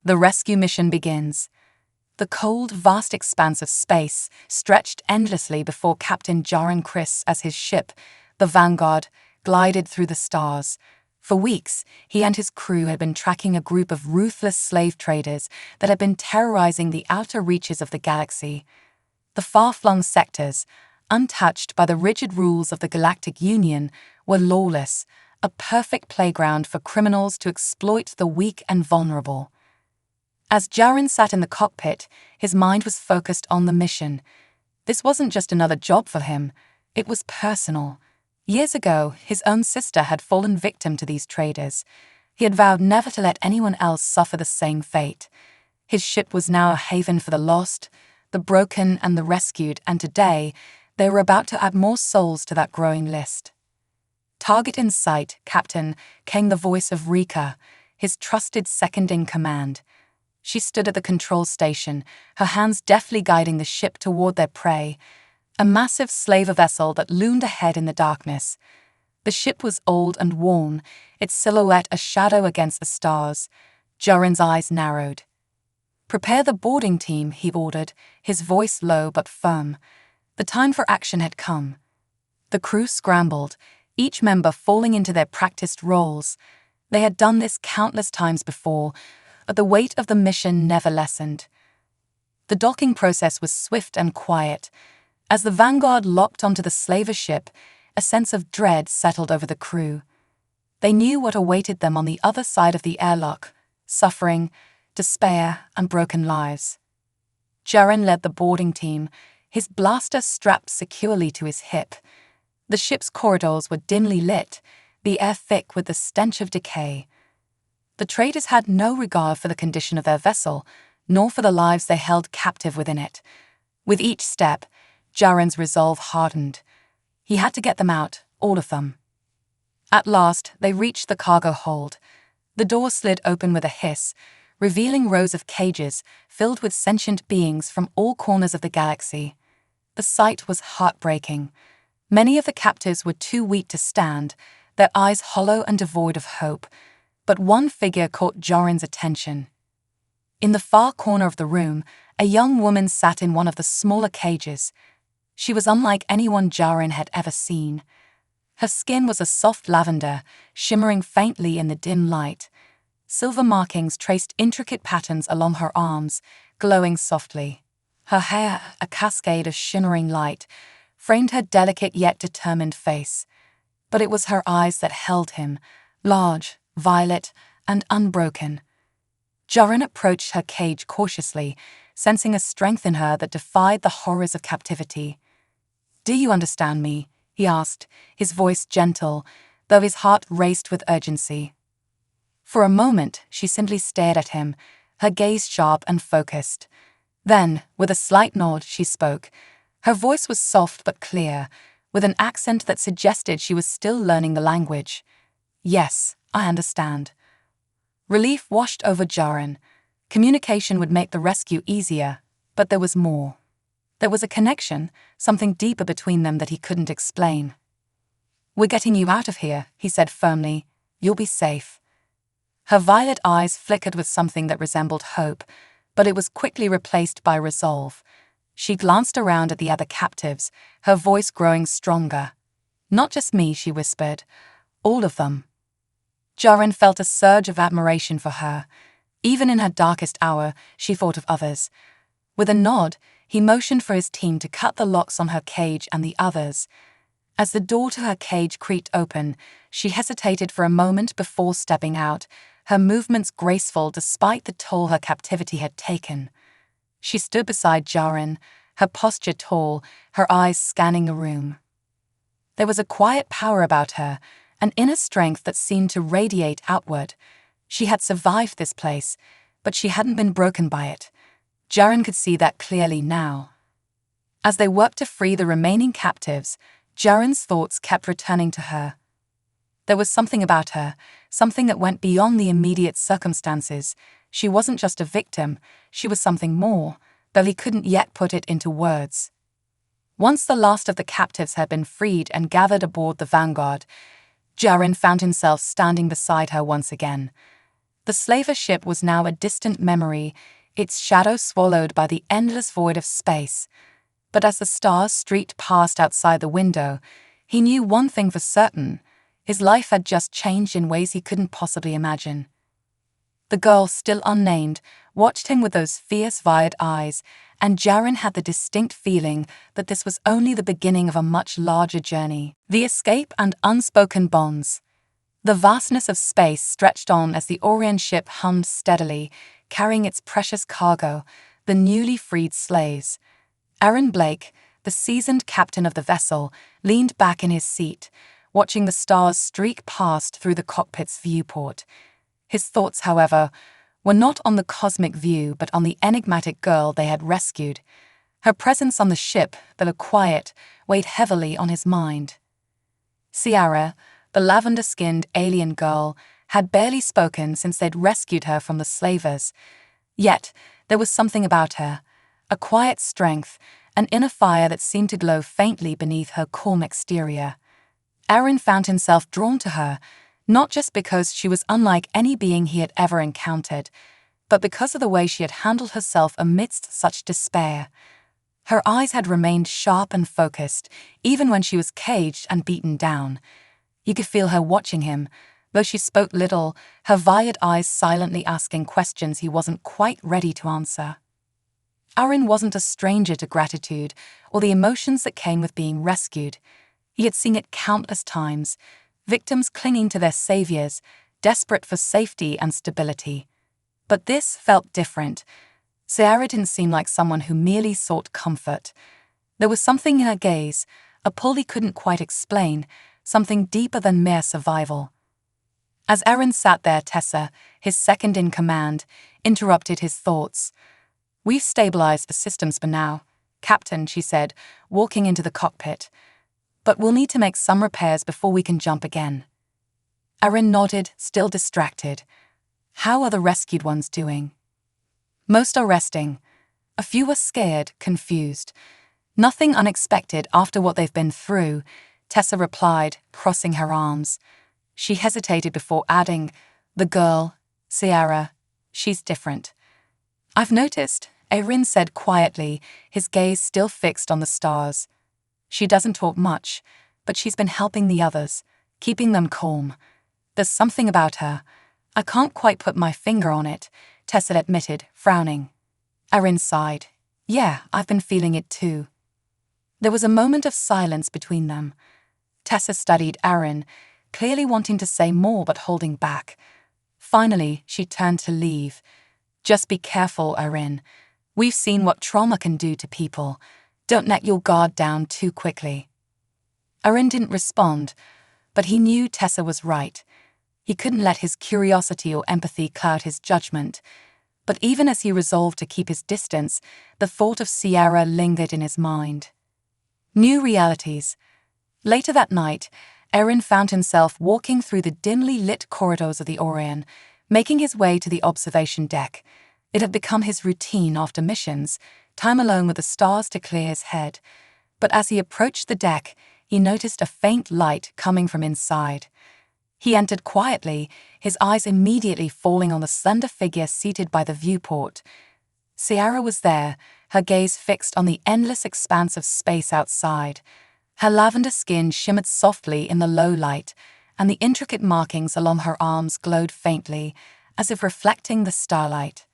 The rescue mission begins. The cold, vast expanse of space stretched endlessly before Captain Jaren Chris as his ship, the Vanguard, glided through the stars. For weeks, he and his crew had been tracking a group of ruthless slave traders that had been terrorizing the outer reaches of the galaxy. The far-flung sectors, untouched by the rigid rules of the Galactic Union, were lawless, a perfect playground for criminals to exploit the weak and vulnerable. As Jaren sat in the cockpit, his mind was focused on the mission. This wasn't just another job for him, it was personal. Years ago, his own sister had fallen victim to these traders. He had vowed never to let anyone else suffer the same fate. His ship was now a haven for the lost, the broken and the rescued, and today, they were about to add more souls to that growing list. Target in sight, Captain, came the voice of Rika, his trusted second-in-command. She stood at the control station, her hands deftly guiding the ship toward their prey, a massive slaver vessel that loomed ahead in the darkness. The ship was old and worn, its silhouette a shadow against the stars. Jaren's eyes narrowed. "Prepare the boarding team," he ordered, his voice low but firm. The time for action had come. The crew scrambled, each member falling into their practiced roles. They had done this countless times before, but the weight of the mission never lessened. The docking process was swift and quiet. As the Vanguard locked onto the slaver ship, a sense of dread settled over the crew. They knew what awaited them on the other side of the airlock: suffering, despair, and broken lives. Jaren led the boarding team, his blaster strapped securely to his hip. The ship's corridors were dimly lit, the air thick with the stench of decay. The traders had no regard for the condition of their vessel, nor for the lives they held captive within it. With each step, Jaren's resolve hardened. He had to get them out, all of them. At last, they reached the cargo hold. The door slid open with a hiss, revealing rows of cages filled with sentient beings from all corners of the galaxy. The sight was heartbreaking. Many of the captives were too weak to stand, their eyes hollow and devoid of hope. But one figure caught Jaren's attention. In the far corner of the room, a young woman sat in one of the smaller cages. She was unlike anyone Jaren had ever seen. Her skin was a soft lavender, shimmering faintly in the dim light. Silver markings traced intricate patterns along her arms, glowing softly. Her hair, a cascade of shimmering light, framed her delicate yet determined face. But it was her eyes that held him, large, violet, and unbroken. Jaren approached her cage cautiously, sensing a strength in her that defied the horrors of captivity. "Do you understand me?" he asked, his voice gentle, though his heart raced with urgency. For a moment, she simply stared at him, her gaze sharp and focused. Then, with a slight nod, she spoke. Her voice was soft but clear, with an accent that suggested she was still learning the language. "Yes, I understand." Relief washed over Jaren. Communication would make the rescue easier, but there was more. There was a connection, something deeper between them that he couldn't explain. "We're getting you out of here," he said firmly. "You'll be safe." Her violet eyes flickered with something that resembled hope, but it was quickly replaced by resolve. She glanced around at the other captives, her voice growing stronger. "Not just me," she whispered. "All of them." Jaren felt a surge of admiration for her. Even in her darkest hour, she thought of others. With a nod, he motioned for his team to cut the locks on her cage and the others. As the door to her cage creaked open, she hesitated for a moment before stepping out, her movements graceful despite the toll her captivity had taken. She stood beside Jaren, her posture tall, her eyes scanning the room. There was a quiet power about her, an inner strength that seemed to radiate outward. She had survived this place, but she hadn't been broken by it. Jaren could see that clearly now. As they worked to free the remaining captives, Jaren's thoughts kept returning to her. There was something about her, something that went beyond the immediate circumstances. She wasn't just a victim, she was something more, though he couldn't yet put it into words. Once the last of the captives had been freed and gathered aboard the Vanguard, Jaren found himself standing beside her once again. The slaver ship was now a distant memory, its shadow swallowed by the endless void of space. But as the stars streaked past outside the window, he knew one thing for certain: his life had just changed in ways he couldn't possibly imagine. The girl, still unnamed, watched him with those fierce violet eyes, and Jaren had the distinct feeling that this was only the beginning of a much larger journey. The escape and unspoken bonds. The vastness of space stretched on as the Orion ship hummed steadily, carrying its precious cargo, the newly freed slaves. Aaron Blake, the seasoned captain of the vessel, leaned back in his seat, watching the stars streak past through the cockpit's viewport. His thoughts, however, were not on the cosmic view but on the enigmatic girl they had rescued. Her presence on the ship, though quiet, weighed heavily on his mind. Siara, the lavender-skinned alien girl, had barely spoken since they'd rescued her from the slavers. Yet, there was something about her, a quiet strength, an inner fire that seemed to glow faintly beneath her calm exterior. Aaron found himself drawn to her, not just because she was unlike any being he had ever encountered, but because of the way she had handled herself amidst such despair. Her eyes had remained sharp and focused, even when she was caged and beaten down. You could feel her watching him, though she spoke little, her violet eyes silently asking questions he wasn't quite ready to answer. Aaron wasn't a stranger to gratitude or the emotions that came with being rescued. He had seen it countless times, victims clinging to their saviors, desperate for safety and stability. But this felt different. Siara didn't seem like someone who merely sought comfort. There was something in her gaze, a pull he couldn't quite explain, something deeper than mere survival. As Aaron sat there, Tessa, his second-in-command, interrupted his thoughts. "We've stabilized the systems for now, Captain," she said, walking into the cockpit. "But we'll need to make some repairs before we can jump again." Aaron nodded, still distracted. "How are the rescued ones doing?" "Most are resting. A few are scared, confused. Nothing unexpected after what they've been through," Tessa replied, crossing her arms. She hesitated before adding, "The girl, Siara, she's different." "I've noticed," Aaron said quietly, his gaze still fixed on the stars. "She doesn't talk much, but she's been helping the others, keeping them calm. There's something about her. I can't quite put my finger on it," Tessa admitted, frowning. Aaron sighed. "Yeah, I've been feeling it too." There was a moment of silence between them. Tessa studied Aaron, clearly wanting to say more but holding back. Finally, she turned to leave. "Just be careful, Aaron. We've seen what trauma can do to people. Don't let your guard down too quickly." Aaron didn't respond, but he knew Tessa was right. He couldn't let his curiosity or empathy cloud his judgment. But even as he resolved to keep his distance, the thought of Siara lingered in his mind. New realities. Later that night, Aaron found himself walking through the dimly lit corridors of the Orion, making his way to the observation deck. It had become his routine after missions, time alone with the stars to clear his head. But as he approached the deck, he noticed a faint light coming from inside. He entered quietly, his eyes immediately falling on the slender figure seated by the viewport. Siara was there, her gaze fixed on the endless expanse of space outside. Her lavender skin shimmered softly in the low light, and the intricate markings along her arms glowed faintly, as if reflecting the starlight.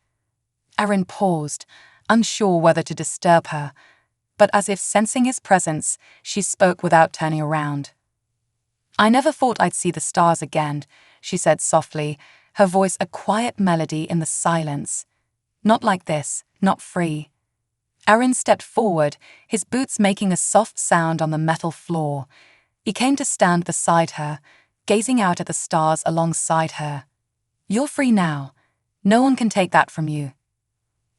Aaron paused, unsure whether to disturb her, but as if sensing his presence, she spoke without turning around. "I never thought I'd see the stars again," she said softly, her voice a quiet melody in the silence. "Not like this, not free." Aaron stepped forward, his boots making a soft sound on the metal floor. He came to stand beside her, gazing out at the stars alongside her. "You're free now. No one can take that from you."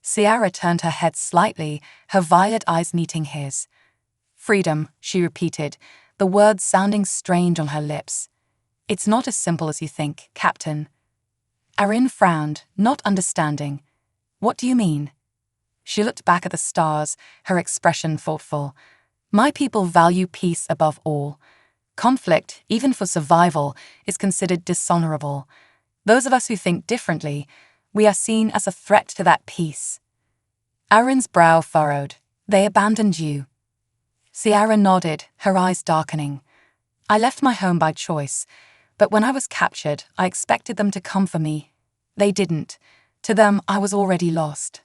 Siara turned her head slightly, her violet eyes meeting his. "Freedom," she repeated, the words sounding strange on her lips. "It's not as simple as you think, Captain." Aaron frowned, not understanding. "What do you mean?" She looked back at the stars, her expression thoughtful. "My people value peace above all. Conflict, even for survival, is considered dishonorable. Those of us who think differently, we are seen as a threat to that peace. Aaron's brow furrowed. They abandoned you. Siara nodded, her eyes darkening. I left my home by choice, but when I was captured, I expected them to come for me. They didn't. To them, I was already lost.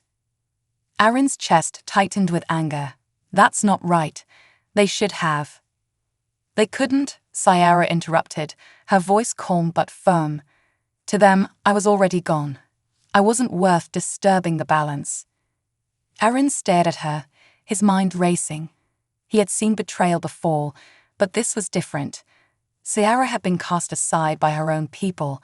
Aaron's chest tightened with anger. That's not right. They should have. They couldn't, Siara interrupted, her voice calm but firm. To them, I was already gone. I wasn't worth disturbing the balance. Aaron stared at her, his mind racing. He had seen betrayal before, but this was different. Siara had been cast aside by her own people,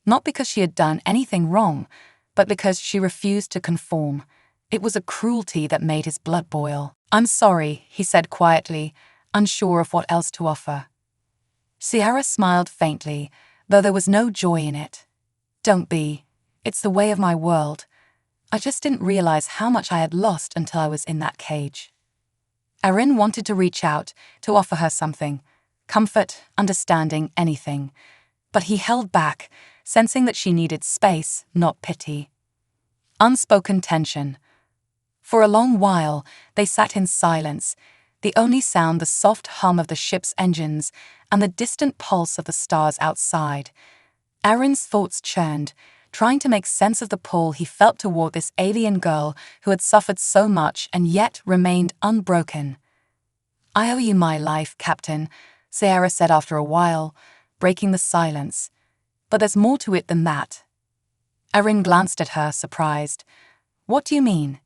not because she had done anything wrong, but because she refused to conform. It was a cruelty that made his blood boil. I'm sorry, he said quietly, unsure of what else to offer. Siara smiled faintly, though there was no joy in it. Don't be. It's the way of my world. I just didn't realize how much I had lost until I was in that cage. Aaron wanted to reach out, to offer her something. Comfort, understanding, anything. But he held back, sensing that she needed space, not pity. Unspoken tension. For a long while, they sat in silence, the only sound the soft hum of the ship's engines and the distant pulse of the stars outside. Aaron's thoughts churned, trying to make sense of the pull he felt toward this alien girl who had suffered so much and yet remained unbroken. I owe you my life, Captain, Siara said after a while, breaking the silence. But there's more to it than that. Aaron glanced at her, surprised. What do you mean?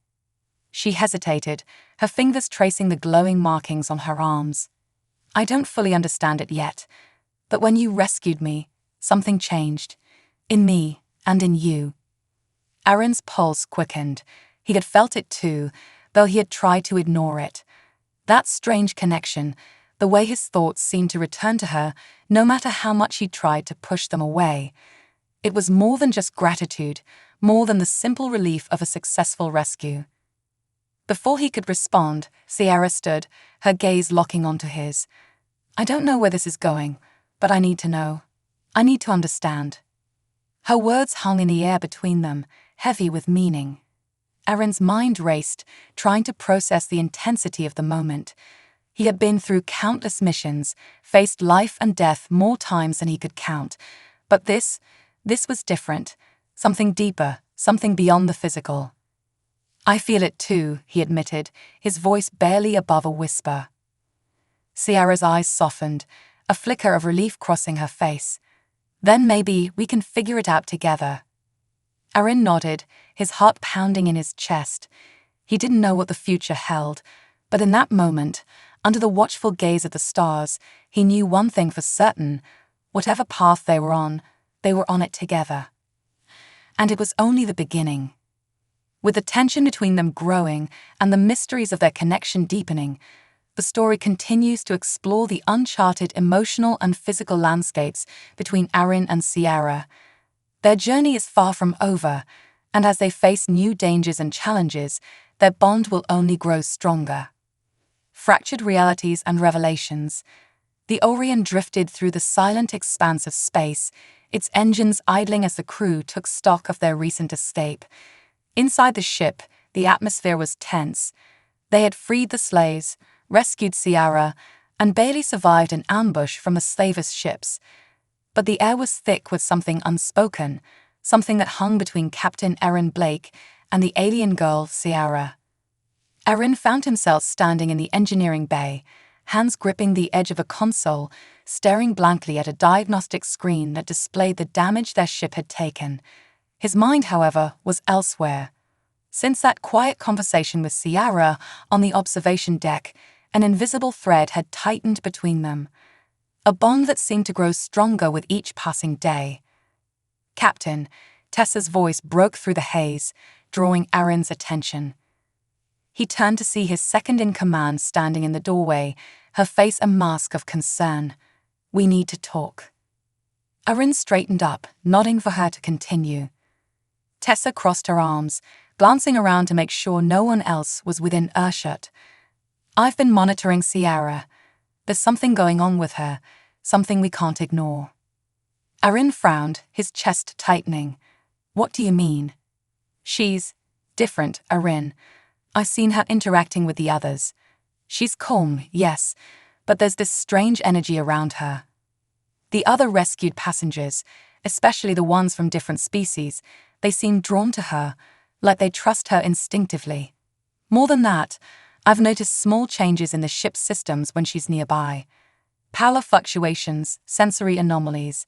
She hesitated, her fingers tracing the glowing markings on her arms. I don't fully understand it yet, but when you rescued me, something changed. In me and in you. Aaron's pulse quickened. He had felt it too, though he had tried to ignore it. That strange connection, the way his thoughts seemed to return to her, no matter how much he tried to push them away. It was more than just gratitude, more than the simple relief of a successful rescue. Before he could respond, Siara stood, her gaze locking onto his. I don't know where this is going, but I need to know. I need to understand. Her words hung in the air between them, heavy with meaning. Aaron's mind raced, trying to process the intensity of the moment. He had been through countless missions, faced life and death more times than he could count. But this was different, something deeper, something beyond the physical. I feel it too, he admitted, his voice barely above a whisper. Siara's eyes softened, a flicker of relief crossing her face. Then maybe we can figure it out together. Aaron nodded, his heart pounding in his chest. He didn't know what the future held, but in that moment, under the watchful gaze of the stars, he knew one thing for certain. Whatever path they were on it together. And it was only the beginning. With the tension between them growing and the mysteries of their connection deepening, the story continues to explore the uncharted emotional and physical landscapes between Aaron and Siara. Their journey is far from over, and as they face new dangers and challenges, their bond will only grow stronger. Fractured realities and revelations. The Orion drifted through the silent expanse of space, its engines idling as the crew took stock of their recent escape. Inside the ship, the atmosphere was tense. They had freed the slaves, rescued Siara, and barely survived an ambush from the slavers' ships. But the air was thick with something unspoken, something that hung between Captain Aaron Blake and the alien girl, Siara. Aaron found himself standing in the engineering bay, hands gripping the edge of a console, staring blankly at a diagnostic screen that displayed the damage their ship had taken. His mind, however, was elsewhere. Since that quiet conversation with Siara on the observation deck, an invisible thread had tightened between them. A bond that seemed to grow stronger with each passing day. Captain, Tessa's voice broke through the haze, drawing Aaron's attention. He turned to see his second-in-command standing in the doorway, her face a mask of concern. We need to talk. Aaron straightened up, nodding for her to continue. Tessa crossed her arms, glancing around to make sure no one else was within earshot. I've been monitoring Siara. There's something going on with her, something we can't ignore. Aaron frowned, his chest tightening. What do you mean? She's different, Aaron. I've seen her interacting with the others. She's calm, yes, but there's this strange energy around her. The other rescued passengers, especially the ones from different species, they seem drawn to her, like they trust her instinctively. More than that, I've noticed small changes in the ship's systems when she's nearby. Power fluctuations, sensory anomalies.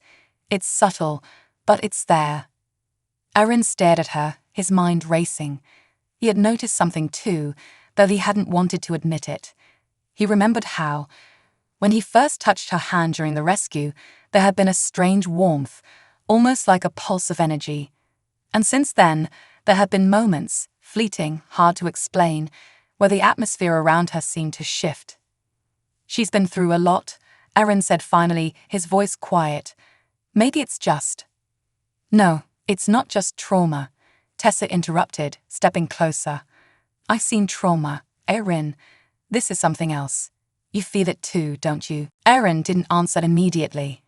It's subtle, but it's there. Aaron stared at her, his mind racing. He had noticed something too, though he hadn't wanted to admit it. He remembered how, when he first touched her hand during the rescue, there had been a strange warmth, almost like a pulse of energy. And since then, there had been moments, fleeting, hard to explain, where the atmosphere around her seemed to shift. She's been through a lot, Aaron said finally, his voice quiet. Maybe it's just... No, it's not just trauma, Tessa interrupted, stepping closer. I've seen trauma, Aaron. This is something else. You feel it too, don't you? Aaron didn't answer immediately.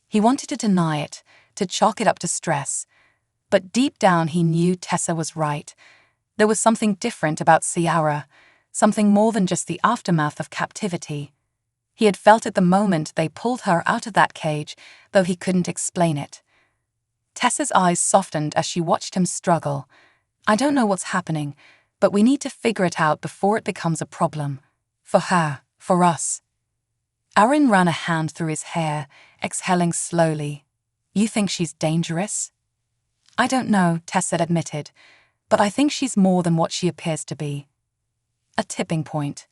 He wanted to deny it, to chalk it up to stress. But deep down he knew Tessa was right. There was something different about Siara, something more than just the aftermath of captivity. He had felt it the moment they pulled her out of that cage, though he couldn't explain it. Tessa's eyes softened as she watched him struggle. I don't know what's happening, but we need to figure it out before it becomes a problem. For her, for us. Aaron ran a hand through his hair, exhaling slowly. You think she's dangerous? I don't know, Tessa admitted, but I think she's more than what she appears to be. A tipping point.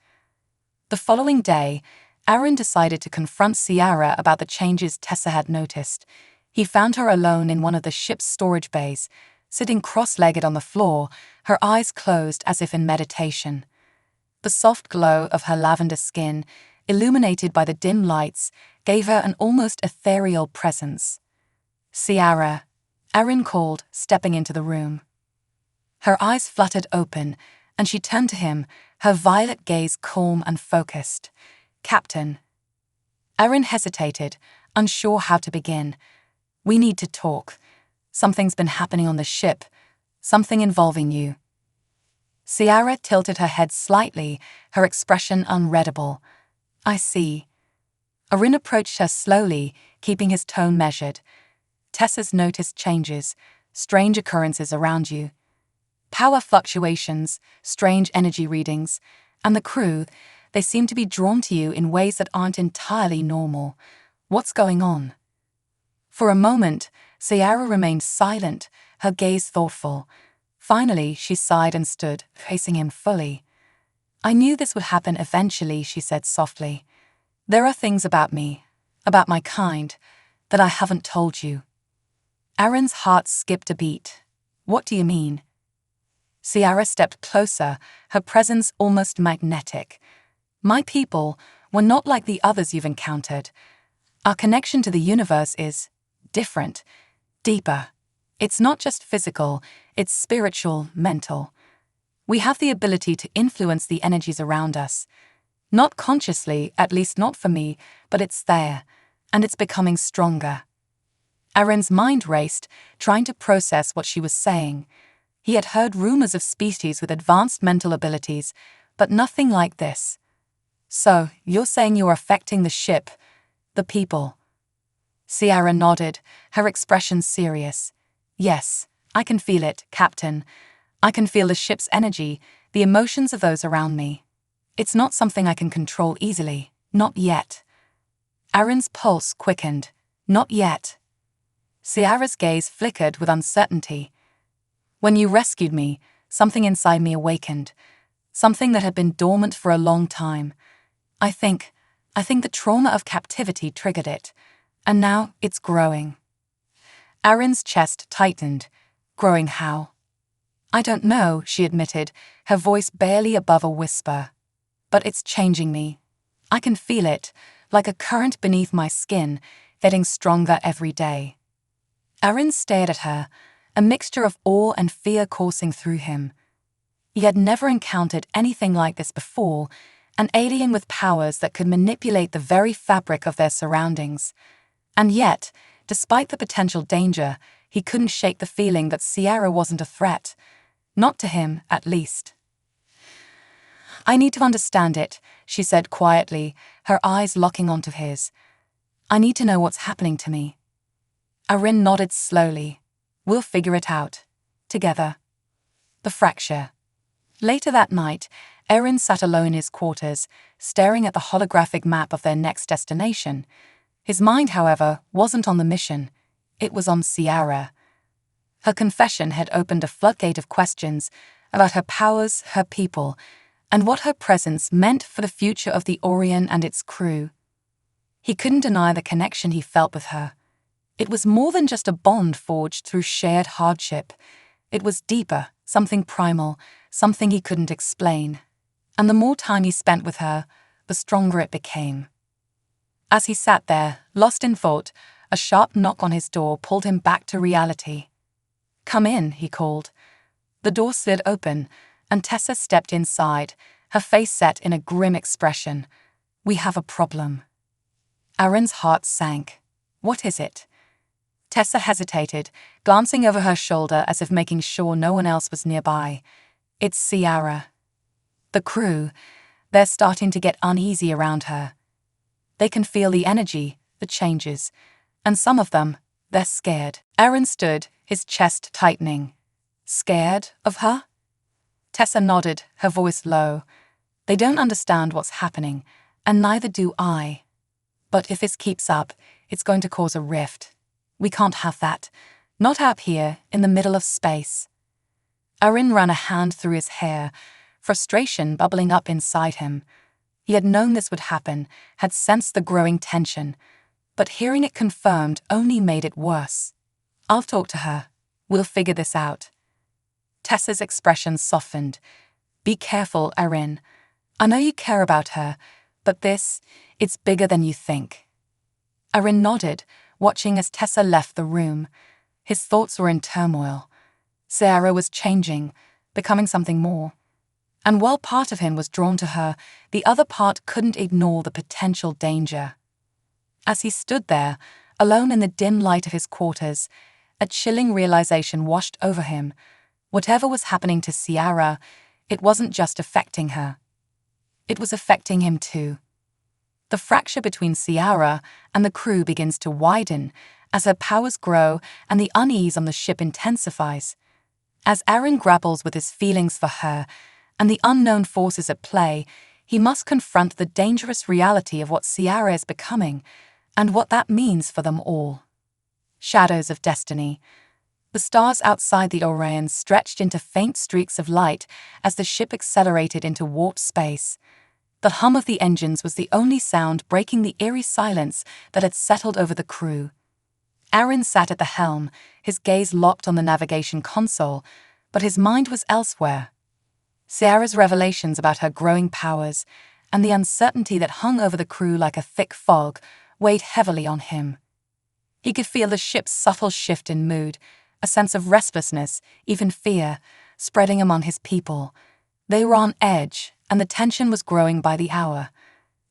The following day, Aaron decided to confront Siara about the changes Tessa had noticed. He found her alone in one of the ship's storage bays, sitting cross-legged on the floor, her eyes closed as if in meditation. The soft glow of her lavender skin, illuminated by the dim lights, gave her an almost ethereal presence. Siara, Aaron called, stepping into the room. Her eyes fluttered open, and she turned to him, her violet gaze calm and focused. Captain. Aaron hesitated, unsure how to begin. We need to talk. Something's been happening on the ship, something involving you. Siara tilted her head slightly, her expression unreadable. I see. Aaron approached her slowly, keeping his tone measured. Tessa's noticed changes, strange occurrences around you. Power fluctuations, strange energy readings, and the crew, they seem to be drawn to you in ways that aren't entirely normal. What's going on? For a moment, Siara remained silent, her gaze thoughtful. Finally, she sighed and stood, facing him fully. I knew this would happen eventually, she said softly. There are things about me, about my kind, that I haven't told you. Aaron's heart skipped a beat. What do you mean? Siara stepped closer, her presence almost magnetic. My people were not like the others you've encountered. Our connection to the universe is different, deeper. It's not just physical, it's spiritual, mental. We have the ability to influence the energies around us. Not consciously, at least not for me, but it's there, and it's becoming stronger. Aaron's mind raced, trying to process what she was saying. He had heard rumors of species with advanced mental abilities, but nothing like this. So, you're saying you're affecting the ship, the people? Siara nodded, her expression serious. Yes, I can feel it, Captain. I can feel the ship's energy, the emotions of those around me. It's not something I can control easily, not yet. Aaron's pulse quickened. Not yet. Siara's gaze flickered with uncertainty. When you rescued me, something inside me awakened, something that had been dormant for a long time. I think the trauma of captivity triggered it, and now it's growing. Aaron's chest tightened. Growing how? I don't know, she admitted, her voice barely above a whisper. But it's changing me. I can feel it, like a current beneath my skin, getting stronger every day. Aaron stared at her, a mixture of awe and fear coursing through him. He had never encountered anything like this before, an alien with powers that could manipulate the very fabric of their surroundings. And yet, Despite the potential danger, he couldn't shake the feeling that Siara wasn't a threat. Not to him, at least. "I need to understand it," she said quietly, her eyes locking onto his. "I need to know what's happening to me." Aaron nodded slowly. "We'll figure it out. Together." The fracture. Later that night, Aaron sat alone in his quarters, staring at the holographic map of their next destination. His mind, however, wasn't on the mission. It was on Siara. Her confession had opened a floodgate of questions about her powers, her people, and what her presence meant for the future of the Orion and its crew. He couldn't deny the connection he felt with her. It was more than just a bond forged through shared hardship. It was deeper, something primal, something he couldn't explain. And the more time he spent with her, the stronger it became. As he sat there, lost in thought, a sharp knock on his door pulled him back to reality. "Come in," he called. The door slid open, and Tessa stepped inside, her face set in a grim expression. "We have a problem." Aaron's heart sank. "What is it?" Tessa hesitated, glancing over her shoulder as if making sure no one else was nearby. "It's Siara." The crew, they're starting to get uneasy around her. They can feel the energy, the changes, and some of them, they're scared. Aaron stood, his chest tightening. "Scared of her?" Tessa nodded, her voice low. "They don't understand what's happening, and neither do I. But if this keeps up, it's going to cause a rift. We can't have that. Not out here, in the middle of space." Aaron ran a hand through his hair, frustration bubbling up inside him. He had known this would happen, had sensed the growing tension, but hearing it confirmed only made it worse. "I'll talk to her. We'll figure this out." Tessa's expression softened. "Be careful, Aaron. I know you care about her, but it's bigger than you think." Aaron nodded, watching as Tessa left the room. His thoughts were in turmoil. Siara was changing, becoming something more. And while part of him was drawn to her, the other part couldn't ignore the potential danger. As he stood there, alone in the dim light of his quarters, a chilling realization washed over him. Whatever was happening to Siara, it wasn't just affecting her. It was affecting him too. The fracture between Siara and the crew begins to widen as her powers grow and the unease on the ship intensifies. As Aaron grapples with his feelings for her and the unknown forces at play, he must confront the dangerous reality of what Siara is becoming and what that means for them all. Shadows of destiny. The stars outside the Orion stretched into faint streaks of light as the ship accelerated into warp space. The hum of the engines was the only sound breaking the eerie silence that had settled over the crew. Aaron sat at the helm, his gaze locked on the navigation console, but his mind was elsewhere. Siara's revelations about her growing powers and the uncertainty that hung over the crew like a thick fog weighed heavily on him. He could feel the ship's subtle shift in mood, a sense of restlessness, even fear, spreading among his people. They were on edge, and the tension was growing by the hour.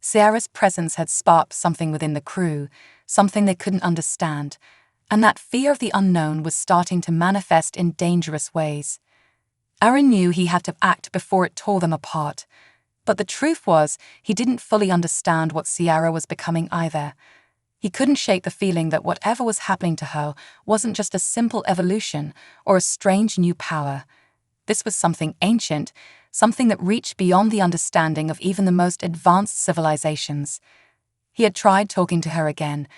Siara's presence had sparked something within the crew, something they couldn't understand, and that fear of the unknown was starting to manifest in dangerous ways. Aaron knew he had to act before it tore them apart, but the truth was he didn't fully understand what Siara was becoming either. He couldn't shake the feeling that whatever was happening to her wasn't just a simple evolution or a strange new power. This was something ancient, something that reached beyond the understanding of even the most advanced civilizations. He had tried talking to her again,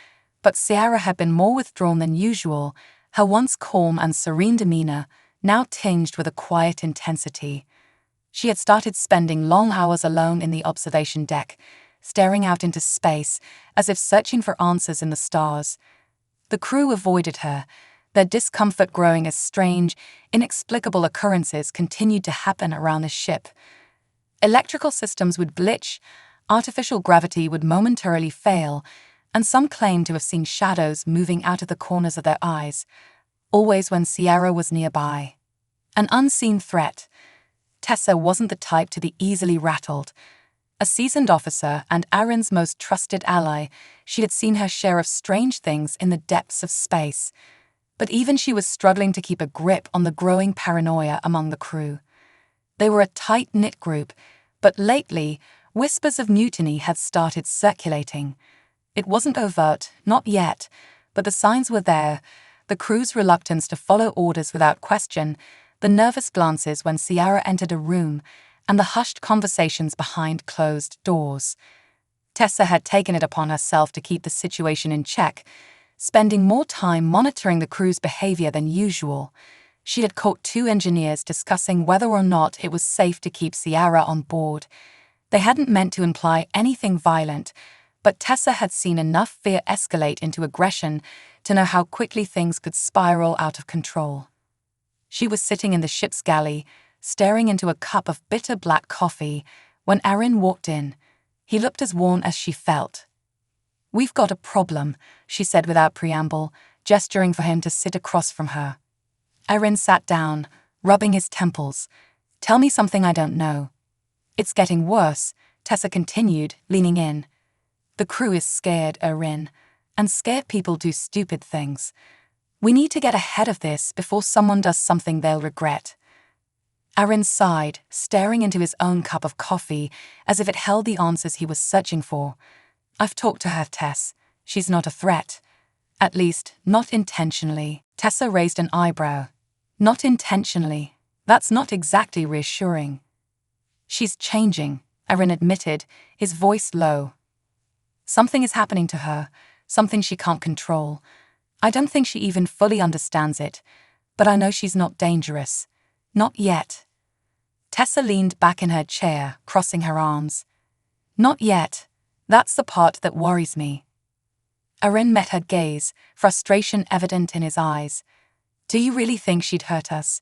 but Siara had been more withdrawn than usual, her once calm and serene demeanor now tinged with a quiet intensity. She had started spending long hours alone in the observation deck, staring out into space as if searching for answers in the stars. The crew avoided her, their discomfort growing as strange, inexplicable occurrences continued to happen around the ship. Electrical systems would glitch, artificial gravity would momentarily fail, and some claimed to have seen shadows moving out of the corners of their eyes, always when Siara was nearby. An unseen threat. Tessa wasn't the type to be easily rattled. A seasoned officer and Aaron's most trusted ally, she had seen her share of strange things in the depths of space. But even she was struggling to keep a grip on the growing paranoia among the crew. They were a tight-knit group, but lately, whispers of mutiny had started circulating. It wasn't overt, not yet, but the signs were there: the crew's reluctance to follow orders without question, the nervous glances when Siara entered a room, and the hushed conversations behind closed doors. Tessa had taken it upon herself to keep the situation in check, spending more time monitoring the crew's behavior than usual. She had caught 2 engineers discussing whether or not it was safe to keep Siara on board. They hadn't meant to imply anything violent, but Tessa had seen enough fear escalate into aggression to know how quickly things could spiral out of control. She was sitting in the ship's galley, staring into a cup of bitter black coffee, when Aaron walked in. He looked as worn as she felt. "We've got a problem," she said without preamble, gesturing for him to sit across from her. Aaron sat down, rubbing his temples. "Tell me something I don't know." "It's getting worse," Tessa continued, leaning in. "The crew is scared, Aaron, and scared people do stupid things. We need to get ahead of this before someone does something they'll regret." Aaron sighed, staring into his own cup of coffee as if it held the answers he was searching for. "I've talked to her, Tess. She's not a threat. At least, not intentionally." Tessa raised an eyebrow. "Not intentionally. That's not exactly reassuring." "She's changing," Aaron admitted, his voice low. "Something is happening to her, something she can't control. I don't think she even fully understands it, but I know she's not dangerous. Not yet." Tessa leaned back in her chair, crossing her arms. "Not yet. That's the part that worries me." Aaron met her gaze, frustration evident in his eyes. "Do you really think she'd hurt us,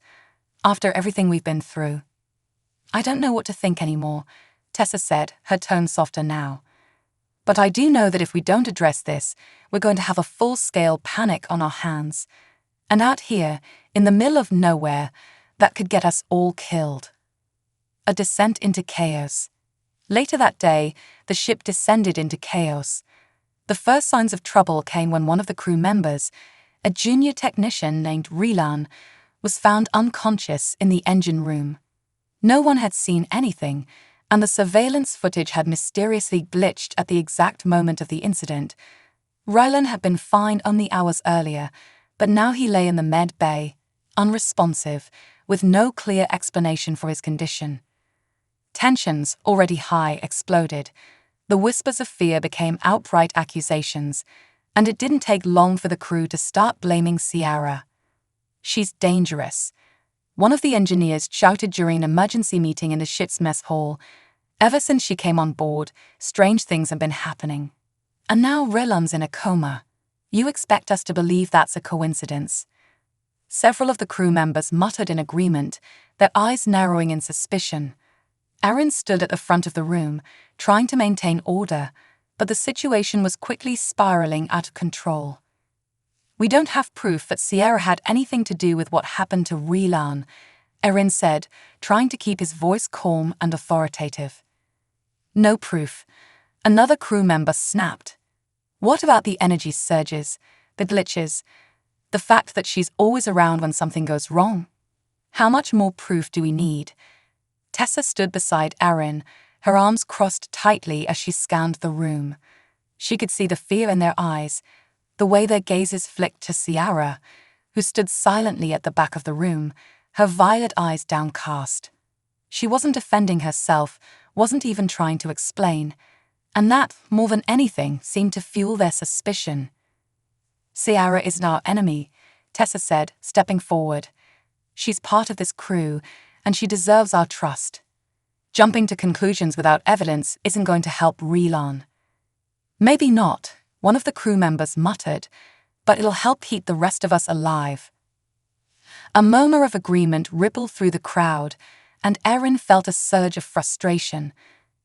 after everything we've been through?" "I don't know what to think anymore," Tessa said, her tone softer now. "But I do know that if we don't address this, we're going to have a full-scale panic on our hands. And out here, in the middle of nowhere, that could get us all killed." A descent into chaos. Later that day, the ship descended into chaos. The first signs of trouble came when one of the crew members, a junior technician named Rilan, was found unconscious in the engine room. No one had seen anything, and the surveillance footage had mysteriously glitched at the exact moment of the incident. Rilan had been fine only hours earlier, but now he lay in the med bay, unresponsive, with no clear explanation for his condition. Tensions, already high, exploded. The whispers of fear became outright accusations, and it didn't take long for the crew to start blaming Siara. "She's dangerous," one of the engineers shouted during an emergency meeting in the ship's mess hall. "Ever since she came on board, strange things have been happening. And now Rilan's in a coma. You expect us to believe that's a coincidence?" Several of the crew members muttered in agreement, their eyes narrowing in suspicion. Aaron stood at the front of the room, trying to maintain order, but the situation was quickly spiraling out of control. "We don't have proof that Siara had anything to do with what happened to Rilan," Aaron said, trying to keep his voice calm and authoritative. "No proof," another crew member snapped. "What about the energy surges, the glitches, the fact that she's always around when something goes wrong? How much more proof do we need?" Tessa stood beside Aaron, her arms crossed tightly as she scanned the room. She could see the fear in their eyes, the way their gazes flicked to Siara, who stood silently at the back of the room, her violet eyes downcast. She wasn't defending herself, wasn't even trying to explain, and that, more than anything, seemed to fuel their suspicion. "Siara isn't our enemy," Tessa said, stepping forward. "She's part of this crew, and she deserves our trust. Jumping to conclusions without evidence isn't going to help Rilan." "Maybe not," one of the crew members muttered, "but it'll help keep the rest of us alive." A murmur of agreement rippled through the crowd, and Aaron felt a surge of frustration.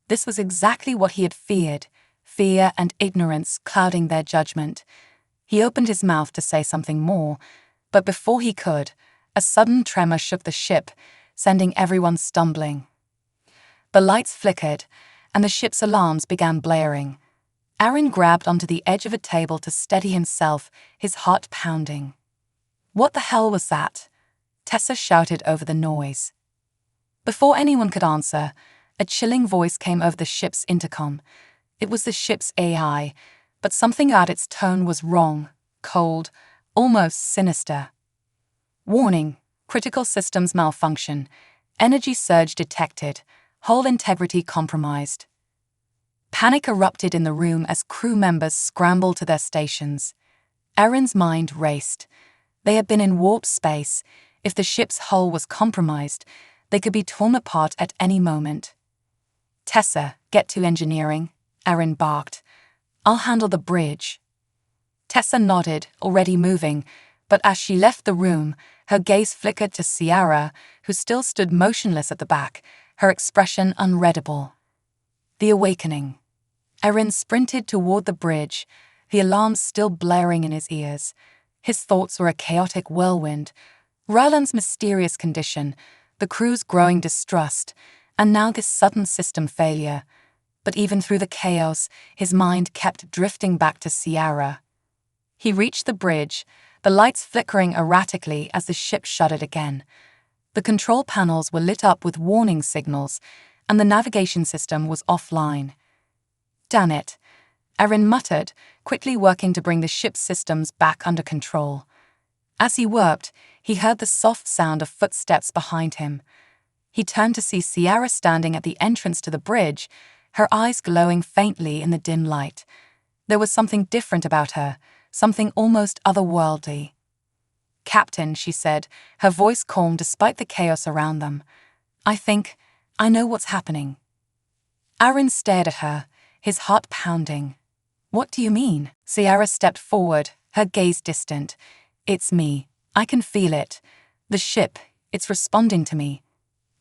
This was exactly what he had feared, fear and ignorance clouding their judgment. He opened his mouth to say something more, but before he could, a sudden tremor shook the ship, sending everyone stumbling. The lights flickered, and the ship's alarms began blaring. Aaron grabbed onto the edge of a table to steady himself, his heart pounding. "What the hell was that?" Tessa shouted over the noise. Before anyone could answer, a chilling voice came over the ship's intercom. It was the ship's AI, but something about its tone was wrong, cold, almost sinister. "Warning, critical systems malfunction. Energy surge detected. Hull integrity compromised." Panic erupted in the room as crew members scrambled to their stations. Aaron's mind raced. They had been in warp space. If the ship's hull was compromised, they could be torn apart at any moment. "Tessa, get to engineering," Aaron barked. "I'll handle the bridge." Tessa nodded, already moving, but as she left the room, her gaze flickered to Siara, who still stood motionless at the back, her expression unreadable. The awakening. Aaron sprinted toward the bridge, the alarms still blaring in his ears. His thoughts were a chaotic whirlwind. Ryland's mysterious condition, the crew's growing distrust, and now this sudden system failure. But even through the chaos, his mind kept drifting back to Siara. He reached the bridge, the lights flickering erratically as the ship shuddered again. The control panels were lit up with warning signals, and the navigation system was offline. "Damn it," Aaron muttered, quickly working to bring the ship's systems back under control. As he worked, he heard the soft sound of footsteps behind him. He turned to see Siara standing at the entrance to the bridge, her eyes glowing faintly in the dim light. There was something different about her, something almost otherworldly. "Captain," she said, her voice calm despite the chaos around them. I know what's happening." Aaron stared at her, his heart pounding. "What do you mean?" Siara stepped forward, her gaze distant. "It's me. I can feel it. The ship, it's responding to me.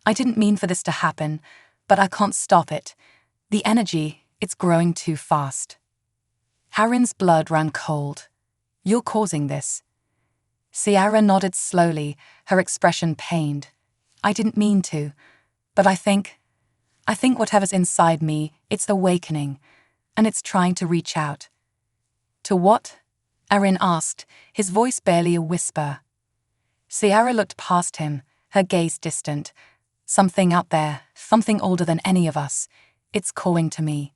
I didn't mean for this to happen, but I can't stop it. The energy, it's growing too fast." Aaron's blood ran cold. "You're causing this." Siara nodded slowly, her expression pained. "I didn't mean to, but I think whatever's inside me, it's awakening, and it's trying to reach out." "To what?" Aaron asked, his voice barely a whisper. Siara looked past him, her gaze distant. "Something out there, something older than any of us. It's calling to me."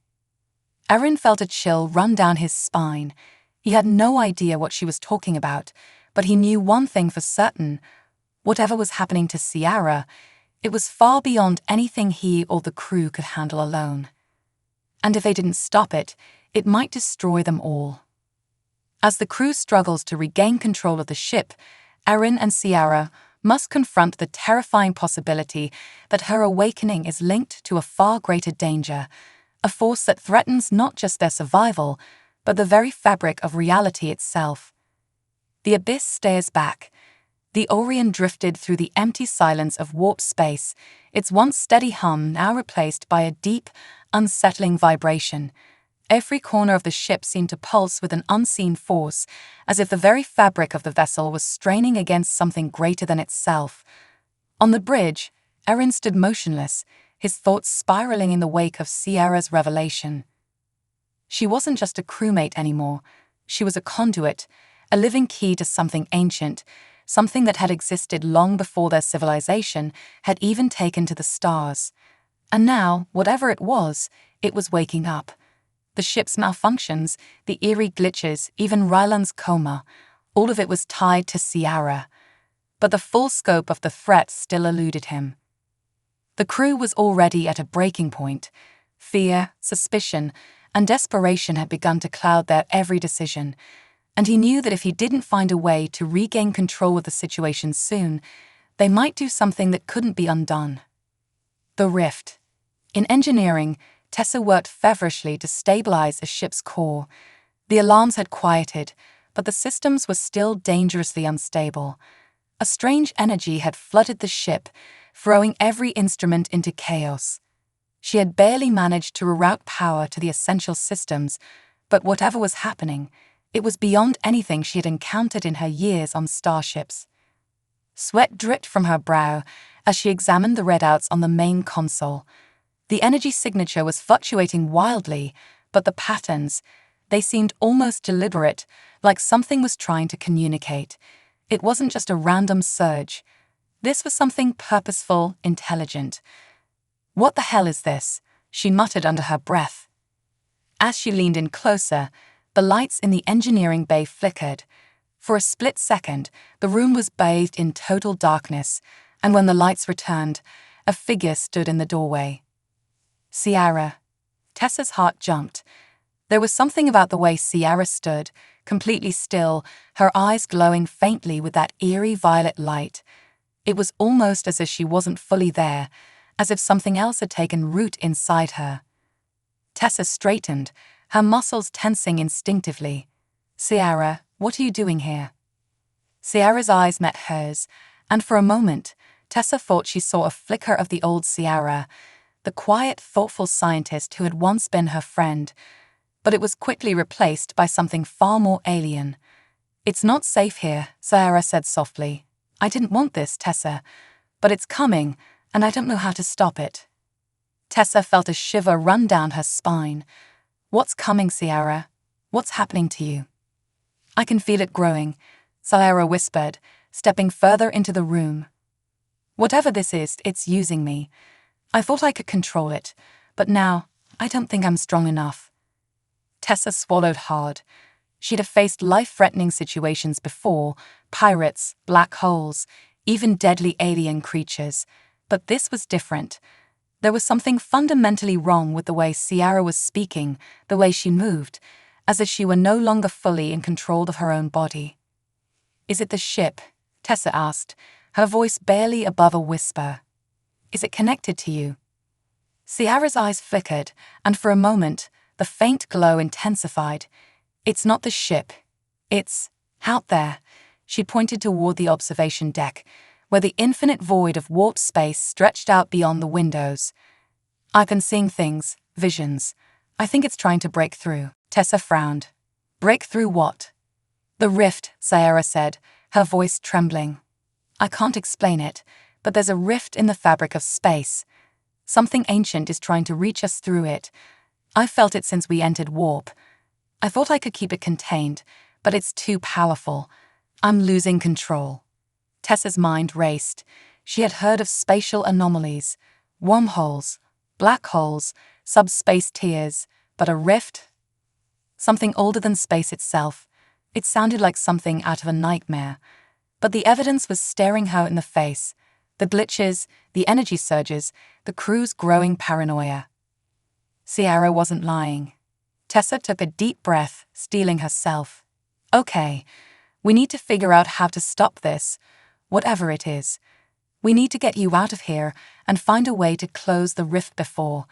Aaron felt a chill run down his spine. He had no idea what she was talking about, but he knew one thing for certain. Whatever was happening to Siara, it was far beyond anything he or the crew could handle alone. And if they didn't stop it, it might destroy them all. As the crew struggles to regain control of the ship, Aaron and Siara must confront the terrifying possibility that her awakening is linked to a far greater danger, a force that threatens not just their survival, but the very fabric of reality itself. The abyss stares back. The Orion drifted through the empty silence of warp space, its once steady hum now replaced by a deep, unsettling vibration. Every corner of the ship seemed to pulse with an unseen force, as if the very fabric of the vessel was straining against something greater than itself. On the bridge, Aaron stood motionless, his thoughts spiraling in the wake of Siara's revelation. She wasn't just a crewmate anymore. She was a conduit, a living key to something ancient, something that had existed long before their civilization had even taken to the stars. And now, whatever it was waking up. The ship's malfunctions, the eerie glitches, even Ryland's coma, all of it was tied to Siara. But the full scope of the threat still eluded him. The crew was already at a breaking point. Fear, suspicion, and desperation had begun to cloud their every decision, and he knew that if he didn't find a way to regain control of the situation soon, they might do something that couldn't be undone. The rift. In engineering, Tessa worked feverishly to stabilize the ship's core. The alarms had quieted, but the systems were still dangerously unstable. A strange energy had flooded the ship, throwing every instrument into chaos. She had barely managed to reroute power to the essential systems, but whatever was happening, it was beyond anything she had encountered in her years on starships. Sweat dripped from her brow as she examined the readouts on the main console. The energy signature was fluctuating wildly, but the patterns, they seemed almost deliberate, like something was trying to communicate. It wasn't just a random surge. This was something purposeful, intelligent. "What the hell is this?" she muttered under her breath. As she leaned in closer, the lights in the engineering bay flickered. For a split second, the room was bathed in total darkness, and when the lights returned, a figure stood in the doorway. Siara. Tessa's heart jumped. There was something about the way Siara stood, completely still, her eyes glowing faintly with that eerie violet light. It was almost as if she wasn't fully there, as if something else had taken root inside her. Tessa straightened, her muscles tensing instinctively. "Siara, what are you doing here?" Siara's eyes met hers, and for a moment, Tessa thought she saw a flicker of the old Siara, the quiet, thoughtful scientist who had once been her friend, but it was quickly replaced by something far more alien. "It's not safe here," Siara said softly. "I didn't want this, Tessa, but it's coming, and I don't know how to stop it." Tessa felt a shiver run down her spine. "What's coming, Siara? What's happening to you?" "I can feel it growing," Siara whispered, stepping further into the room. "Whatever this is, it's using me. I thought I could control it, but now I don't think I'm strong enough." Tessa swallowed hard. She'd have faced life-threatening situations before, pirates, black holes, even deadly alien creatures, but this was different. There was something fundamentally wrong with the way Siara was speaking, the way she moved, as if she were no longer fully in control of her own body. "Is it the ship?" Tessa asked, her voice barely above a whisper. "Is it connected to you?" Siara's eyes flickered, and for a moment, the faint glow intensified. "It's not the ship. It's out there." She pointed toward the observation deck, where the infinite void of warp space stretched out beyond the windows. "I've been seeing things, visions. I think it's trying to break through." Tessa frowned. "Break through what?" "The rift," Siara said, her voice trembling. "I can't explain it, but there's a rift in the fabric of space. Something ancient is trying to reach us through it. I've felt it since we entered warp. I thought I could keep it contained, but it's too powerful. I'm losing control." Tessa's mind raced. She had heard of spatial anomalies, wormholes, black holes, subspace tears, but a rift? Something older than space itself. It sounded like something out of a nightmare. But the evidence was staring her in the face. The glitches, the energy surges, the crew's growing paranoia. Siara wasn't lying. Tessa took a deep breath, steeling herself. "Okay, we need to figure out how to stop this, whatever it is. We need to get you out of here and find a way to close the rift before."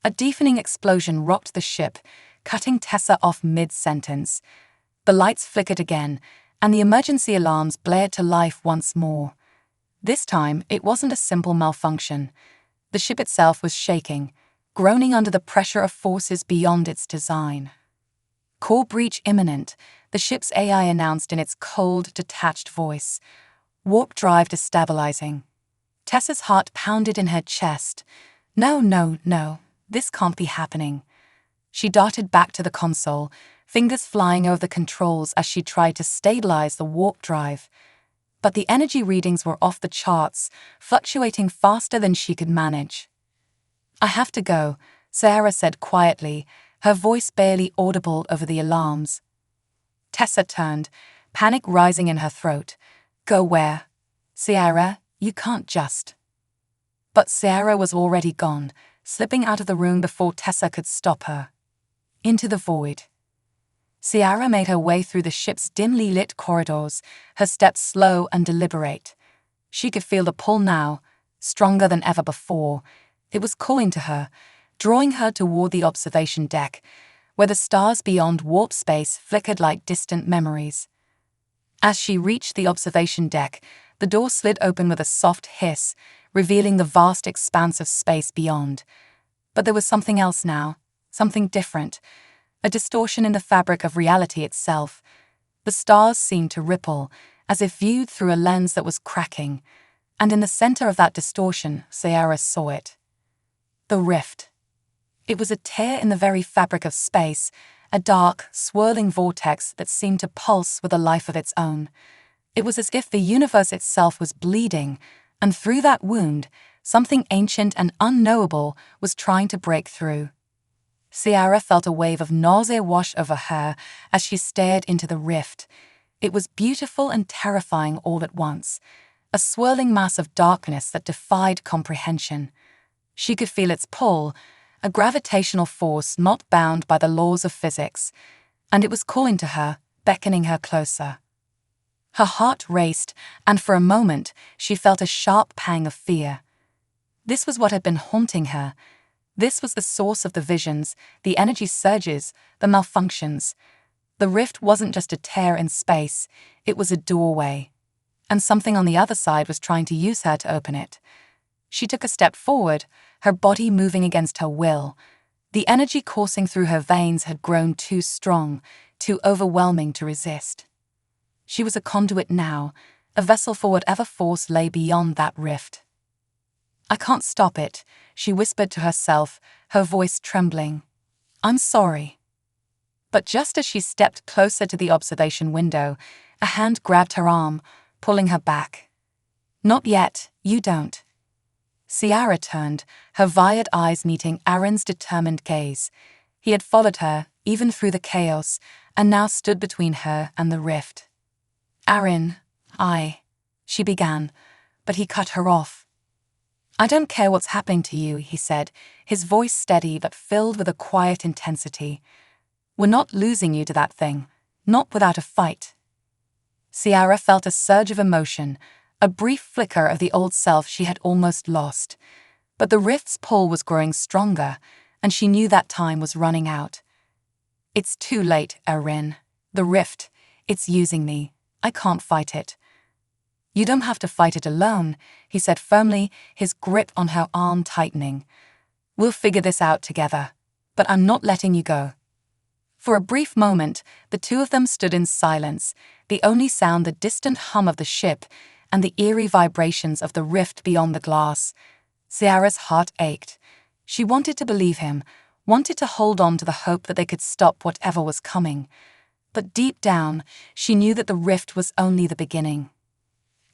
A deafening explosion rocked the ship, cutting Tessa off mid-sentence. The lights flickered again, and the emergency alarms blared to life once more. This time, it wasn't a simple malfunction. The ship itself was shaking, groaning under the pressure of forces beyond its design. "Core breach imminent," the ship's AI announced in its cold, detached voice. "Warp drive destabilizing." Tessa's heart pounded in her chest. No, this can't be happening. She darted back to the console, fingers flying over the controls as she tried to stabilize the warp drive. But the energy readings were off the charts, fluctuating faster than she could manage. "I have to go," Siara said quietly, her voice barely audible over the alarms. Tessa turned, panic rising in her throat. "Go where?" "Siara, you can't just..." But Siara was already gone, slipping out of the room before Tessa could stop her. Into the void. Siara made her way through the ship's dimly lit corridors, her steps slow and deliberate. She could feel the pull now, stronger than ever before. It was calling to her, drawing her toward the observation deck, where the stars beyond warp space flickered like distant memories. As she reached the observation deck, the door slid open with a soft hiss, revealing the vast expanse of space beyond. But there was something else now, something different, a distortion in the fabric of reality itself. The stars seemed to ripple, as if viewed through a lens that was cracking, and in the center of that distortion, Siara saw it. The rift. It was a tear in the very fabric of space, a dark, swirling vortex that seemed to pulse with a life of its own. It was as if the universe itself was bleeding, and through that wound, something ancient and unknowable was trying to break through. Siara felt a wave of nausea wash over her as she stared into the rift. It was beautiful and terrifying all at once, a swirling mass of darkness that defied comprehension. She could feel its pull, a gravitational force not bound by the laws of physics, and it was calling to her, beckoning her closer. Her heart raced, and for a moment she felt a sharp pang of fear. This was what had been haunting her. This was the source of the visions, the energy surges, the malfunctions. The rift wasn't just a tear in space, it was a doorway. And something on the other side was trying to use her to open it. She took a step forward, her body moving against her will. The energy coursing through her veins had grown too strong, too overwhelming to resist. She was a conduit now, a vessel for whatever force lay beyond that rift. "I can't stop it," she whispered to herself, her voice trembling. "I'm sorry." But just as she stepped closer to the observation window, a hand grabbed her arm, pulling her back. "Not yet, you don't." Siara turned, her violet eyes meeting Aaron's determined gaze. He had followed her, even through the chaos, and now stood between her and the rift. "Aaron, she began, but he cut her off. "I don't care what's happening to you," he said, his voice steady but filled with a quiet intensity. "We're not losing you to that thing, not without a fight." Siara felt a surge of emotion, a brief flicker of the old self she had almost lost. But the rift's pull was growing stronger, and she knew that time was running out. "It's too late, Aaron. The rift, it's using me. I can't fight it." "You don't have to fight it alone," he said firmly, his grip on her arm tightening. "We'll figure this out together, but I'm not letting you go." For a brief moment, the two of them stood in silence, the only sound the distant hum of the ship and the eerie vibrations of the rift beyond the glass. Siara's heart ached. She wanted to believe him, wanted to hold on to the hope that they could stop whatever was coming. But deep down, she knew that the rift was only the beginning.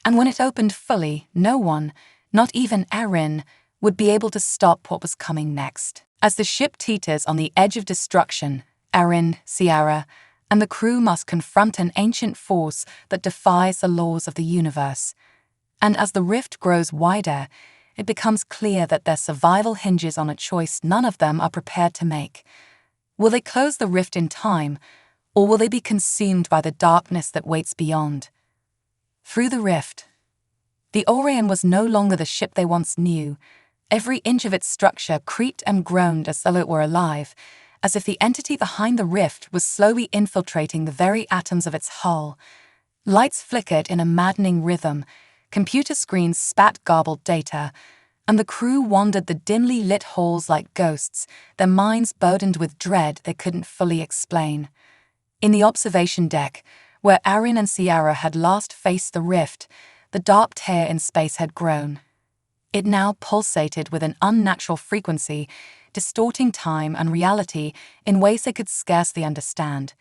And when it opened fully, no one, not even Aaron, would be able to stop what was coming next. As the ship teeters on the edge of destruction, Aaron, Siara, and the crew must confront an ancient force that defies the laws of the universe. And as the rift grows wider, it becomes clear that their survival hinges on a choice none of them are prepared to make. Will they close the rift in time, or will they be consumed by the darkness that waits beyond? Through the rift. The Orion was no longer the ship they once knew. Every inch of its structure creaked and groaned as though it were alive, as if the entity behind the rift was slowly infiltrating the very atoms of its hull. Lights flickered in a maddening rhythm, computer screens spat garbled data, and the crew wandered the dimly lit halls like ghosts, their minds burdened with dread they couldn't fully explain. In the observation deck, where Aaron and Siara had last faced the rift, the dark tear in space had grown. It now pulsated with an unnatural frequency, distorting time and reality in ways they could scarcely understand.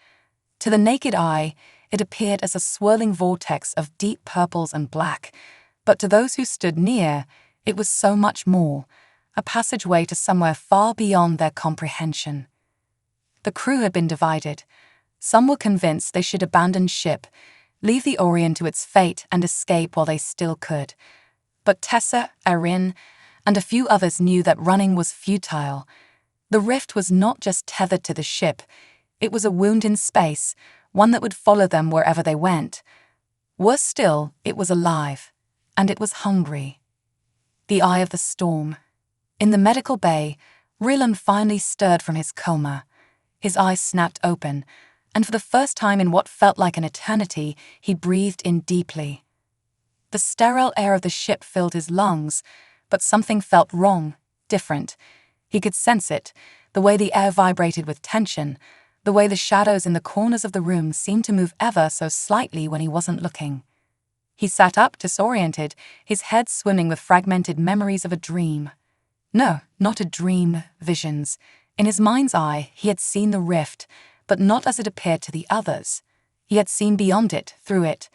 To the naked eye, it appeared as a swirling vortex of deep purples and black, but to those who stood near, it was so much more, a passageway to somewhere far beyond their comprehension. The crew had been divided. Some were convinced they should abandon ship, leave the Orion to its fate and escape while they still could. But Tessa, Aaron, and a few others knew that running was futile. The rift was not just tethered to the ship, it was a wound in space, one that would follow them wherever they went. Worse still, it was alive, and it was hungry. The eye of the storm. In the medical bay, Rylan finally stirred from his coma. His eyes snapped open, and for the first time in what felt like an eternity, he breathed in deeply. The sterile air of the ship filled his lungs, but something felt wrong, different. He could sense it, the way the air vibrated with tension, the way the shadows in the corners of the room seemed to move ever so slightly when he wasn't looking. He sat up, disoriented, his head swimming with fragmented memories of a dream. No, not a dream, visions. In his mind's eye, he had seen the rift, but not as it appeared to the others. He had seen beyond it, through it.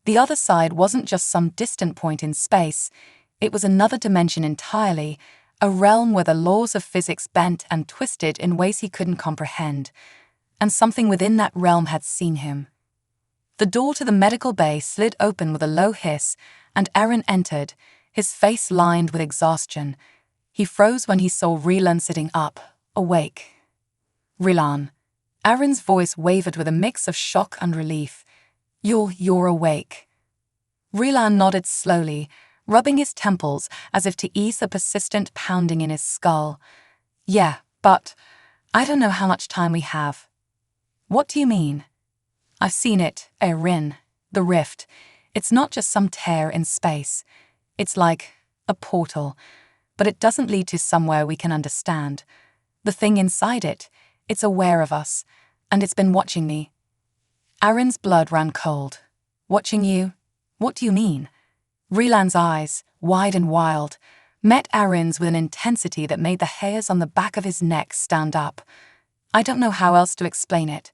The other side wasn't just some distant point in space. It was another dimension entirely, a realm where the laws of physics bent and twisted in ways he couldn't comprehend. And something within that realm had seen him. The door to the medical bay slid open with a low hiss, and Aaron entered, his face lined with exhaustion. He froze when he saw Rylan sitting up, awake. Rylan. Aaron's voice wavered with a mix of shock and relief. You're awake. Rylan nodded slowly, rubbing his temples as if to ease the persistent pounding in his skull. Yeah, but I don't know how much time we have. What do you mean? I've seen it, Rin, the rift. It's not just some tear in space. It's like a portal, but it doesn't lead to somewhere we can understand. The thing inside it, it's aware of us, and it's been watching me. Aaron's blood ran cold. Watching you? What do you mean? Rylan's eyes, wide and wild, met Aaron's with an intensity that made the hairs on the back of his neck stand up. I don't know how else to explain it,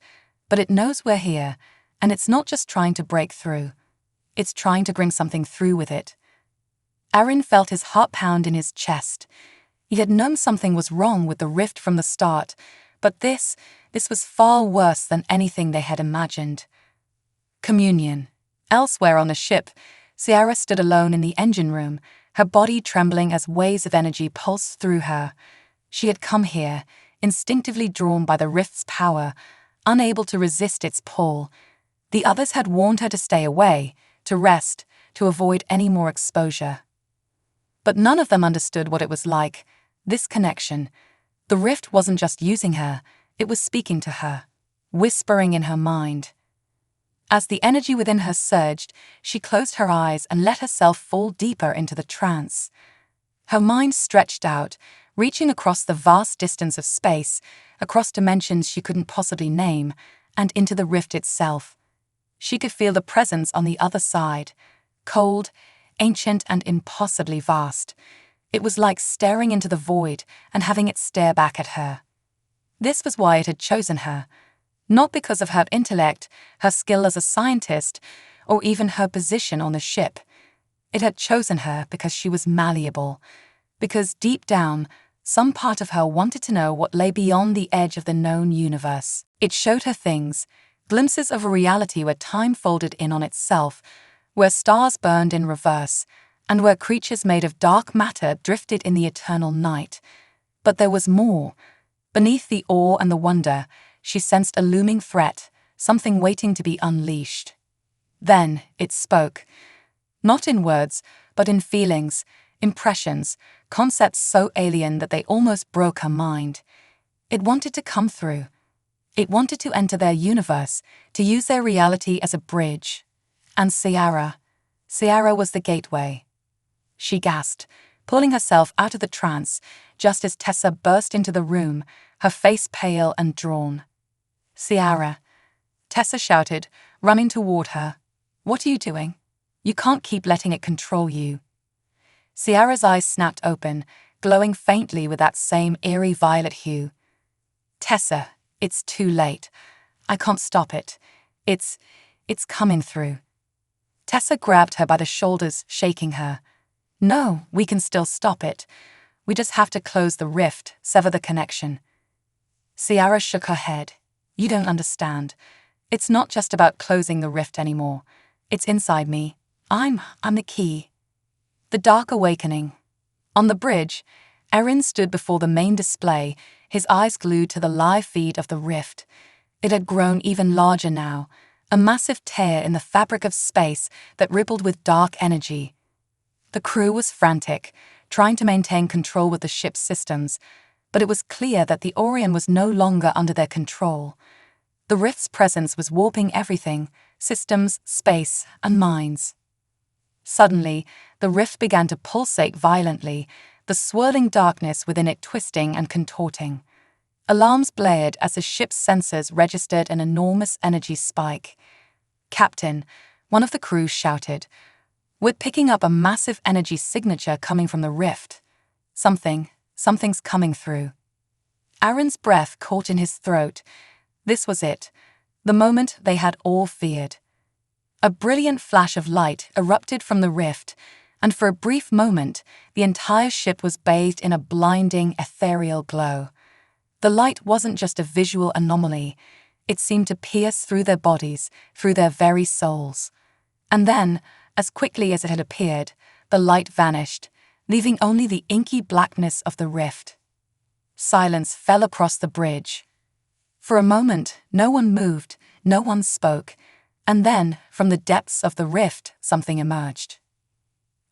but it knows we're here, and it's not just trying to break through. It's trying to bring something through with it. Aaron felt his heart pound in his chest. He had known something was wrong with the rift from the start, but this was far worse than anything they had imagined. Communion. Elsewhere on the ship, Siara stood alone in the engine room, her body trembling as waves of energy pulsed through her. She had come here, instinctively drawn by the rift's power, unable to resist its pull. The others had warned her to stay away, to rest, to avoid any more exposure. But none of them understood what it was like, this connection. The rift wasn't just using her, it was speaking to her, whispering in her mind. As the energy within her surged, she closed her eyes and let herself fall deeper into the trance. Her mind stretched out, reaching across the vast distance of space, across dimensions she couldn't possibly name, and into the rift itself. She could feel the presence on the other side, cold, ancient and impossibly vast. It was like staring into the void and having it stare back at her. This was why it had chosen her, not because of her intellect, her skill as a scientist, or even her position on the ship. It had chosen her because she was malleable, because deep down, some part of her wanted to know what lay beyond the edge of the known universe. It showed her things, glimpses of a reality where time folded in on itself, where stars burned in reverse, and where creatures made of dark matter drifted in the eternal night. But there was more. Beneath the awe and the wonder, she sensed a looming threat, something waiting to be unleashed. Then it spoke. Not in words, but in feelings, impressions, concepts so alien that they almost broke her mind. It wanted to come through. It wanted to enter their universe, to use their reality as a bridge. And Siara was the gateway. She gasped, pulling herself out of the trance, just as Tessa burst into the room, her face pale and drawn. Siara, Tessa shouted, running toward her. What are you doing? You can't keep letting it control you. Siara's eyes snapped open, glowing faintly with that same eerie violet hue. Tessa, it's too late. I can't stop it. It's coming through. Tessa grabbed her by the shoulders, shaking her. No, we can still stop it. We just have to close the rift, sever the connection. Siara shook her head. You don't understand. It's not just about closing the rift anymore. It's inside me. I'm the key. The Dark Awakening. On the bridge, Aaron stood before the main display, his eyes glued to the live feed of the rift. It had grown even larger now, a massive tear in the fabric of space that rippled with dark energy. The crew was frantic, trying to maintain control with the ship's systems, but it was clear that the Orion was no longer under their control. The rift's presence was warping everything, systems, space, and minds. Suddenly, the rift began to pulsate violently, the swirling darkness within it twisting and contorting. Alarms blared as the ship's sensors registered an enormous energy spike. Captain, one of the crew shouted, "We're picking up a massive energy signature coming from the rift. Something Something's coming through. Aaron's breath caught in his throat. This was it, the moment they had all feared. A brilliant flash of light erupted from the rift, and for a brief moment, the entire ship was bathed in a blinding, ethereal glow. The light wasn't just a visual anomaly. It seemed to pierce through their bodies, through their very souls. And then, as quickly as it had appeared, the light vanished, leaving only the inky blackness of the rift. Silence fell across the bridge. For a moment, no one moved, no one spoke, and then, from the depths of the rift, something emerged.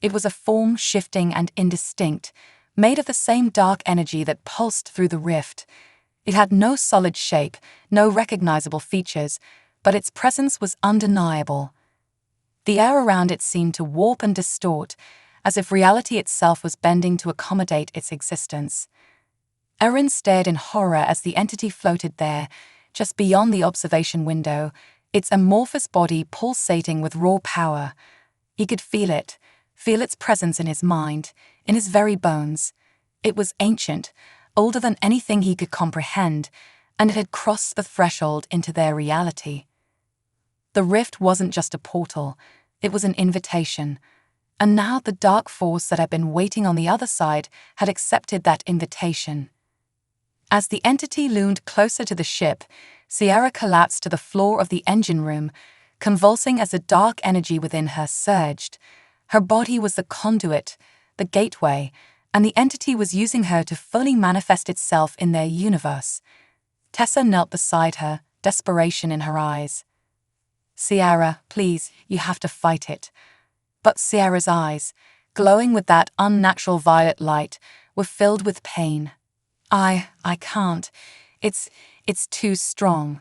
It was a form shifting and indistinct, made of the same dark energy that pulsed through the rift. It had no solid shape, no recognizable features, but its presence was undeniable. The air around it seemed to warp and distort, as if reality itself was bending to accommodate its existence. Aaron stared in horror as the entity floated there, just beyond the observation window, its amorphous body pulsating with raw power. He could feel its presence in his mind, in his very bones. It was ancient, older than anything he could comprehend, and it had crossed the threshold into their reality. The rift wasn't just a portal, it was an invitation. And now the dark force that had been waiting on the other side had accepted that invitation. As the entity loomed closer to the ship, Siara collapsed to the floor of the engine room, convulsing as the dark energy within her surged. Her body was the conduit, the gateway, and the entity was using her to fully manifest itself in their universe. Tessa knelt beside her, desperation in her eyes. "Siara, please, you have to fight it." But Siara's eyes, glowing with that unnatural violet light, were filled with pain. I can't. It's too strong."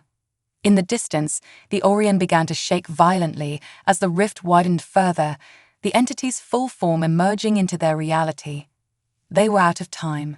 In the distance, the Orion began to shake violently as the rift widened further, the entity's full form emerging into their reality. They were out of time.